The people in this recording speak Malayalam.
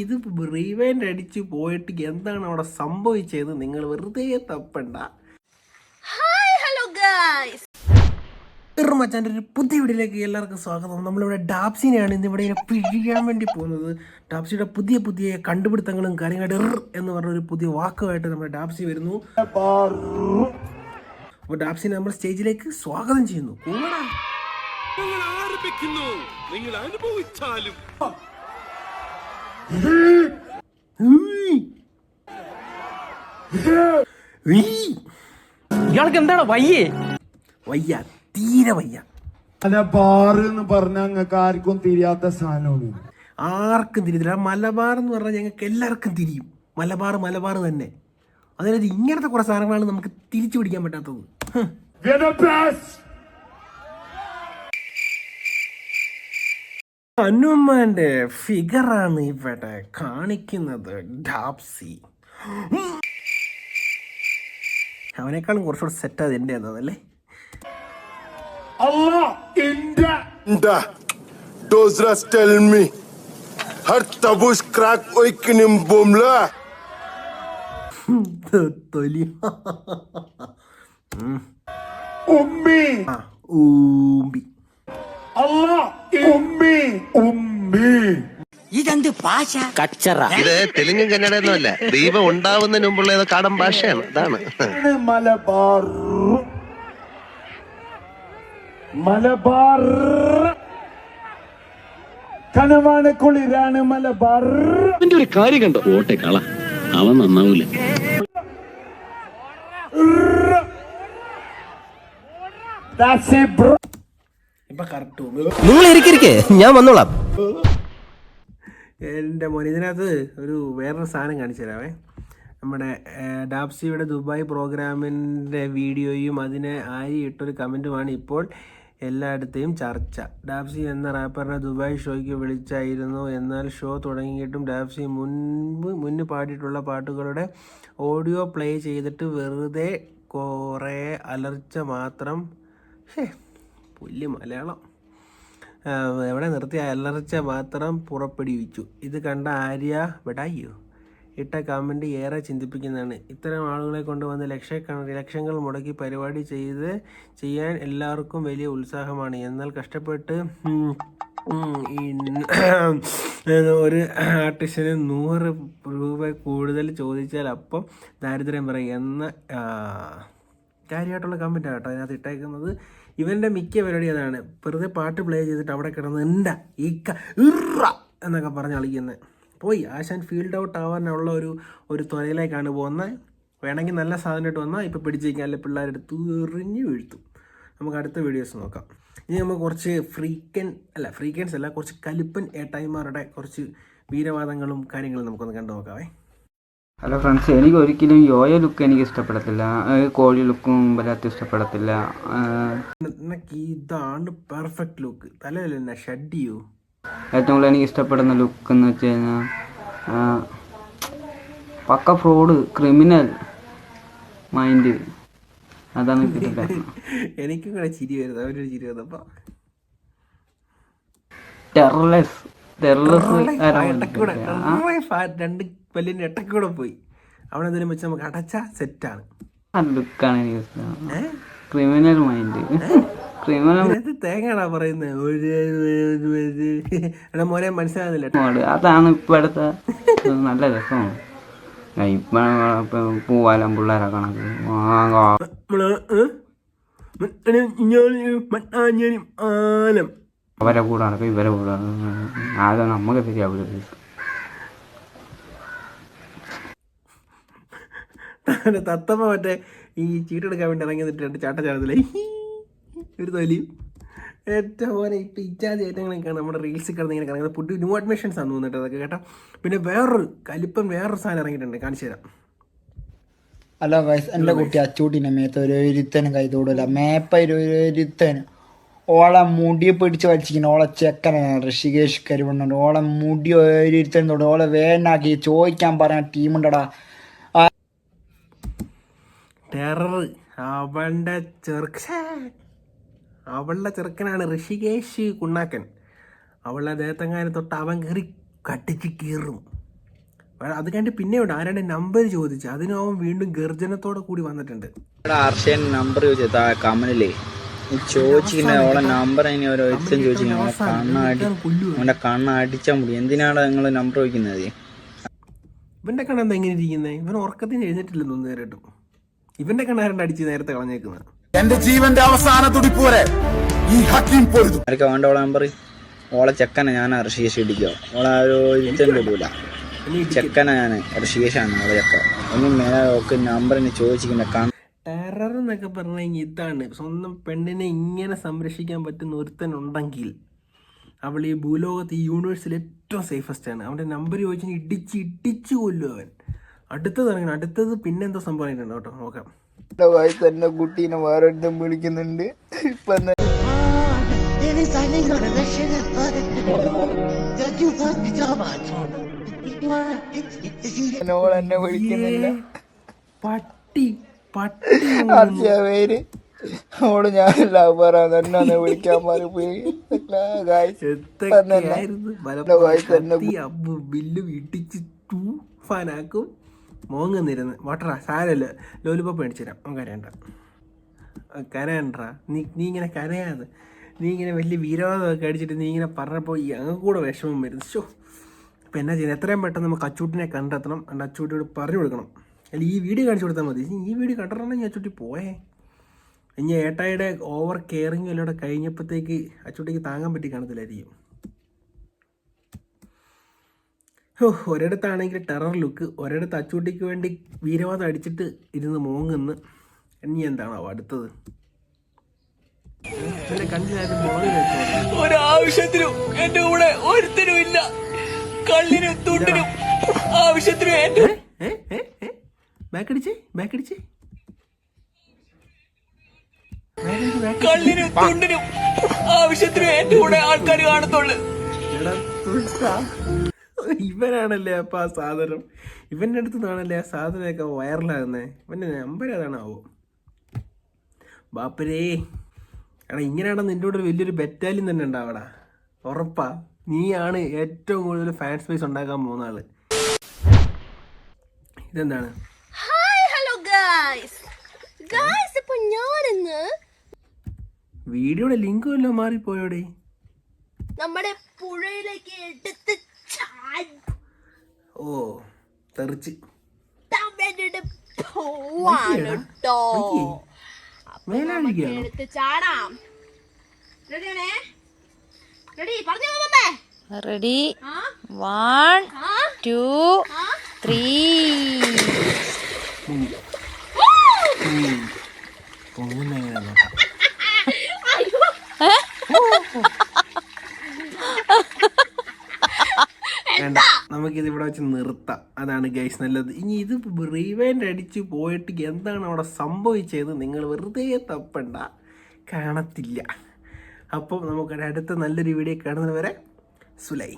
ഇത് റീവൈൻഡ് അടിച്ച് പോയിട്ട് എന്താണ് അവിടെ സംഭവിച്ചത് നിങ്ങൾ വെറുതെ തപ്പണ്ട. മച്ചാൻ്റെ ഒരു പുതിയ വീഡിയോയിലേക്ക് എല്ലാവർക്കും സ്വാഗതം. നമ്മളിവിടെ ഡാപ്സിനെയാണ് ഇന്നിവിടെ പിഴിയാൻ വേണ്ടി പോകുന്നത്. ഡാപ്സിയുടെ പുതിയ പുതിയ കണ്ടുപിടുത്തങ്ങളും കാര്യങ്ങളും എന്ന് പറഞ്ഞൊരു പുതിയ വാക്കുമായിട്ട് നമ്മുടെ ഡാപ്സി വരുന്നു. അപ്പോൾ ഡാപ്സിനെ നമ്മൾ സ്റ്റേജിലേക്ക് സ്വാഗതം ചെയ്യുന്നു. ഇയാൾക്ക് എന്താണ് വയ്യേ? വയ്യ, തീരെ വയ്യ. മലബാർ എന്ന് പറഞ്ഞാൽ ഞങ്ങൾക്ക് ആർക്കും തിരിയാത്ത സാധനമാണ്. ആർക്കും തിരിയത്തില്ല. മലബാർ എന്ന് പറഞ്ഞാൽ ഞങ്ങൾക്ക് എല്ലാവർക്കും തിരിയും. മലബാർ മലബാർ തന്നെ. അതായത് ഇങ്ങനത്തെ കുറെ സാധനങ്ങളാണ് നമുക്ക് തിരിച്ചു പിടിക്കാൻ പറ്റാത്തത്. ഹനുമാന്റെ ഫിഗറാണ് ഇവിടെ കാണിക്കുന്നത് ഡാപ്സി. അവനേക്കാളും കുറച്ചുകൂടെ സെറ്റ് അത് എൻ്റെ എന്നതല്ലേ. ഇതെന്ത് ഭാഷ? കച്ചറ. ഇത് തെലുങ്കും കന്നഡയൊന്നും അല്ല, ദൈവം ഉണ്ടാവുന്നതിന് മുമ്പുള്ള ഏതോ കാടൻ ഭാഷയാണ്. ഇതാണ് മലബാർ. മലബാർ കനവാണ്, കുളിരാണ് മലബാർ. അതിന്റെ ഒരു കാര്യം കണ്ടോ? ഓട്ടെ കള, അവൻ നന്നാവൂല. ഇപ്പൊ കറക്റ്റ് നിങ്ങൾ ഇരിക്കെ, ഞാൻ വന്നോളാം. എൻ്റെ മോൻ ഇതിനകത്ത് ഒരു വേറൊരു സാധനം കാണിച്ചു തരാവേ. നമ്മുടെ ഡാപ്സിയുടെ ദുബായ് പ്രോഗ്രാമിൻ്റെ വീഡിയോയും അതിനെ ആയി ഇട്ടൊരു കമൻറ്റുമാണ് ഇപ്പോൾ എല്ലായിടത്തെയും ചർച്ച. ഡാപ്സി എന്ന റാപ്പറിനെ ദുബായ് ഷോയ്ക്ക് വിളിച്ചായിരുന്നു. എന്നാൽ ഷോ തുടങ്ങിയിട്ടും ഡാപ്സി മുന്ന് പാടിയിട്ടുള്ള പാട്ടുകളുടെ ഓഡിയോ പ്ലേ ചെയ്തിട്ട് വെറുതെ കുറേ അലർച്ച മാത്രം. പുല്ല് മലയാളം എവിടെ നിർത്തിയ അലർച്ച മാത്രം പുറപ്പെടുവിച്ചു. ഇത് കണ്ട ആര്യ ബെഡായോ ഇട്ട കമൻറ്റ് ഏറെ ചിന്തിപ്പിക്കുന്നതാണ്. ഇത്തരം ആളുകളെ കൊണ്ടുവന്ന് ലക്ഷങ്ങൾ മുടക്കി പരിപാടി ചെയ്യാൻ എല്ലാവർക്കും വലിയ ഉത്സാഹമാണ്. എന്നാൽ കഷ്ടപ്പെട്ട് ഒരു ആർട്ടിസ്റ്റിന് 100 രൂപ കൂടുതൽ ചോദിച്ചാൽ അപ്പം ദാരിദ്ര്യം പറയും എന്ന കാര്യമായിട്ടുള്ള കമൻറ്റാണ് കേട്ടോ അതിനകത്ത് ഇട്ടേക്കുന്നത്. ഇവൻ്റെ മിക്ക പരിപാടി അതാണ്. വെറുതെ പാട്ട് പ്ലേ ചെയ്തിട്ട് അവിടെ കിടന്ന് എന്താ ഈക്ക എന്നൊക്കെ പറഞ്ഞ് കളിക്കുന്നത്. പോയി ആശാൻ ഫീൽഡ് ഔട്ട് ആവാനുള്ള ഒരു ത്വരയിലേക്കാണ് പോകുന്നത്. വേണമെങ്കിൽ നല്ല സാധനമായിട്ട് വന്നാൽ ഇപ്പോൾ പിടിച്ചിരിക്കാൻ അല്ലെ പിള്ളേരെടുത്ത് എറിഞ്ഞ് വീഴ്ത്തും. നമുക്ക് അടുത്ത വീഡിയോസ് നോക്കാം. ഇനി നമുക്ക് കുറച്ച് ഫ്രീക്കൻസ് അല്ല കുറച്ച് കലിപ്പൻ ഏട്ടായിമാരുടെ കുറച്ച് വീരവാദങ്ങളും കാര്യങ്ങളും നമുക്കൊന്ന് കണ്ടു നോക്കാവേ. ഹലോ ഫ്രണ്ട്സ്, എനിക്ക് ഒരിക്കലും യോയ ലുക്ക് എനിക്ക് ഇഷ്ടപ്പെടത്തില്ല. കോഴി ലുക്കും വല്ലാത്ത ഇഷ്ടപ്പെടത്തില്ല. ഇതാണ് പെർഫെക്റ്റ് ലുക്ക്. തലയിലെന്നാ ഷഡ് ചെയ്യൂ. ഏറ്റവും കൂടുതൽ എനിക്ക് ഇഷ്ടപ്പെടുന്ന ലുക്ക് എന്ന് വെച്ച് കഴിഞ്ഞാൽ പക്ക ഫ്രോഡ്, ക്രിമിനൽ മൈൻഡ്. അതാണ് എനിക്കും കൂടെ ചിരി വരുന്നത്. അവരൊരു ചിരി വന്നപ്പോ ടെറർലെസ് രണ്ട് പല്ലിന്റെ ഇടക്കൂടെ പോയി. അവിടെ എന്തെങ്കിലും വെച്ച് നമുക്ക് അടച്ചാ സെറ്റാണ്. ആ ലുക്കാണ് എനിക്ക് ഇഷ്ടം. Criminal mind. ക്രിമിനൽ തേങ്ങാണാ പറയുന്നത്. മോനെ മനസ്സിലാകുന്നില്ല. അതാണ് ഇപ്പോഴത്തെ നല്ല രസമാണ്. ഇപ്പൊ പൂവാലം പിള്ളേരെ കണക്ക് അവരെ കൂടെ നടക്കും, ഇവരെ കൂടെ ആകെ നമുക്ക് ശരിയാവില്ല. തത്തമ്മ മറ്റേ ഈ ചീട്ടെടുക്കാൻ വേണ്ടി ഇറങ്ങി നിന്നിട്ട് ചാട്ടച്ചാടത്തില്ലേ ഒരു തൊലിയും ഏറ്റവും പോലെ ഇപ്പം ഇച്ചാതി ഐറ്റങ്ങളൊക്കെയാണ് നമ്മുടെ റീൽസിൽ കിടന്ന് ഇങ്ങനെ കിടക്കുന്നത്. പുതിയ ന്യൂ അഡ്മിഷൻസ് ആണ് തോന്നിട്ട് അതൊക്കെ കേട്ടോ. പിന്നെ വേറൊരു സാധനം ഇറങ്ങിയിട്ടുണ്ട്, കാണിച്ചു തരാം. ഹലോ ഗൈസ്, എൻ്റെ കുട്ടി അച്ചൂട്ടിൻ്റെ മേത്ത് ഒരു ഒരുത്തനും കൈ തൊടില്ല. മേപ്പ ഒരുത്തന് ഓളെ മുടി പിടിച്ച് വലിച്ചിരിക്കുന്നു. ഓളെ ചെക്കനാണ് ഋഷികേഷ് കരുവണ്ണുണ്ട്. ഓളെ മുടി ഒരുത്തനും തൊടും. ഓളെ വേണ്ടാക്കി ചോദിക്കാൻ പറയാൻ ടീമുണ്ടടാ. ടെറർ അവളുടെ ചെറുക്കനാണ് ഋഷികേഷ് കുണ്ണാക്കൻ. അവളുടെ ദേഹത്തെങ്ങാനും തൊട്ട് അവൻ കയറി കട്ടിച്ച് കീറും. അത് കഴിഞ്ഞ് പിന്നെ ഉണ്ട് ആരാണ്ട് നമ്പർ ചോദിച്ചു, അതിനും അവൻ വീണ്ടും ഗർജനത്തോടെ കൂടി വന്നിട്ടുണ്ട്. ഹർഷൻ നമ്പർ ചോദിച്ചാ കമനില്ലേ ചോദിച്ചിങ്ങനെ ഓളെ നമ്പർ അതിന് ഓരോ ഒരുത്തം ചോദിച്ചിങ്ങനെ അവന്റെ കണ്ണടിച്ചാൽ മതി. എന്തിനാണ് നിങ്ങൾ നമ്പർ ചോദിക്കുന്നത്? ഇവന്റെ കണ്ണെന്താ എങ്ങനെ ഇരിക്കുന്നത്? ഇവൻ ഉറക്കത്തിന് എഴുന്നേറ്റില്ലെന്ന് തോന്നുന്നു നേരിട്ടും. ഇവന്റെ കണ്ണാരണ്ട് അടിച്ച് നേരത്തെ കളഞ്ഞേക്കുന്നത്. എന്റെ ജീവന്റെ അവസാന തുടിപ്പോരെ ഈ ഹക്കീം പൊരുതും. ആർക്കാ വേണ്ട ഓളെ നമ്പർ? ഓളെ ചെക്കനെ ഞാൻ ഋഷികേശ് ഇടിക്കോ? ഓളെ ഒരു ഇരുത്തം കിട്ടൂല. ചെക്കനെ ഞാൻ ഋഷികേശാണ് ഓളെ ചെക്ക. ഒന്നും മേലെ ഒക്കെ നമ്പർ എന്നെ ചോദിച്ചിങ്ങനെ ടെറർ എന്നൊക്കെ പറഞ്ഞു കഴിഞ്ഞാൽ ഇതാണ്, സ്വന്തം പെണ്ണിനെ ഇങ്ങനെ സംരക്ഷിക്കാൻ പറ്റുന്ന ഒരുത്തനുണ്ടെങ്കിൽ അവൾ ഈ ഭൂലോകത്ത് ഈ യൂണിവേഴ്സിൽ ഏറ്റവും സേഫസ്റ്റ് ആണ്. അവൻ്റെ നമ്പർ ചോദിച്ചാൽ ഇടിച്ച് കൊല്ലും അവൻ. അടുത്തത് ഇറങ്ങണം. അടുത്തത് പിന്നെന്തോ സംഭവമായിട്ടുണ്ട് കേട്ടോ, നോക്കാം. എന്റെ കുട്ടീനെ വേറൊരുത്തും വിളിക്കുന്നുണ്ട്. ഇപ്പൊ എന്നെ വിളിക്കുന്നില്ല. പട്ടി പേര് ഓള് ഞാനല്ല പറയാന്ന് വിളിക്കാൻ ബില്ല് ഇടിച്ച് തൂഫാനാക്കും. മോങ്ങുന്നിരുന്ന് വാട്ടറാ സാരല്ല, ലോലിപ്പോപ്പ് മേടിച്ചു തരാം. അവൻ കരയണ്ടാ. നീ ഇങ്ങനെ കരയാതെ, നീ ഇങ്ങനെ വലിയ വീരവാദമൊക്കെ അടിച്ചിട്ട് നീ ഇങ്ങനെ പറഞ്ഞപ്പോൾ അങ്ങ് കൂടെ വിഷമം വരുന്നു. ഷോ ഇപ്പം എന്നാ ചെയ്യുന്നത്? എത്രയും പെട്ടെന്ന് നമുക്ക് അച്ചൂട്ടിനെ കണ്ടെത്തണം. എൻ്റെ അച്ചൂട്ടിയോട് പറഞ്ഞു കൊടുക്കണം. അല്ല ഈ വീഡിയോ കാണിച്ചു കൊടുത്താൽ മതി. ഈ വീഡിയോ കണ്ടിട്ടുണ്ടെങ്കിൽ അച്ചൂട്ടി പോയേ. ഇനി ഏട്ടായിയുടെ ഓവർ കെയറിങ് എല്ലാം കൂടെ കഴിഞ്ഞപ്പോഴത്തേക്ക് അച്ചൂട്ടിക്ക് താങ്ങാൻ പറ്റി കാണത്തില്ലായിരിക്കും. ഒരിടത്താണെങ്കിൽ ടെറർ ലുക്ക്, ഒരിടത്ത് അച്ചൂട്ടിക്ക് വേണ്ടി വീരവാദം അടിച്ചിട്ട് ഇരുന്ന് മോങ്ങുന്ന്. ഇനി എന്താണോ അടുത്തത്? ഒരാവശ്യത്തിനും എന്റെ കൂടെ ഒരുത്തരും ഇല്ല. കള്ളിനും തുണ്ടിനും ആവശ്യത്തിനും കള്ളിനും തുണ്ടിനും ആവശ്യത്തിനും എന്റെ കൂടെ ആൾക്കാർ കാണത്തുള്ളു. ഇവനാണല്ലേ അപ്പൊ ആ സാധനം? ഇവന്റെ അടുത്ത് നിന്നാണല്ലേ ആ സാധനമൊക്കെ വൈറലാകുന്നേ? ഇവന്റെ നമ്പർ ഏതാണാവോ? ബാപ്പരേ, എടാ ഇങ്ങനെയാണെന്ന് നിന്റെ കൂടെ ഒരു വലിയൊരു ബറ്റാലിയൻ തന്നെ ഉണ്ടാവടാ. ഉറപ്പാ, നീയാണ് ഏറ്റവും കൂടുതൽ ഫാൻ സ്പേസ് ഉണ്ടാക്കാൻ പോകുന്ന ആള്. ഇതെന്താണ്? വീഡിയോയുടെ ലിങ്ക് വല്ലതും മാറിപ്പോയോടെ? നമ്മുടെ പുഴയിലേക്ക് എടുത്ത് ഓ തെറിച്ച് എടുത്ത് ചാടാം. റെഡി 1 2 3. വേണ്ട, നമുക്കിത് ഇവിടെ വെച്ച് നിർത്താം. അതാണ് ഗൈസ് നല്ലത്. ഇനി ഇത് റീവൈൻഡ് അടിച്ച് പോയിട്ട് എന്താണ് അവിടെ സംഭവിച്ചത് നിങ്ങൾ വെറുതെ തപ്പണ്ട, കാണത്തില്ല. അപ്പം നമുക്ക് അടുത്ത നല്ലൊരു വീഡിയോ കാണുന്നത് വരെ സുലൈ.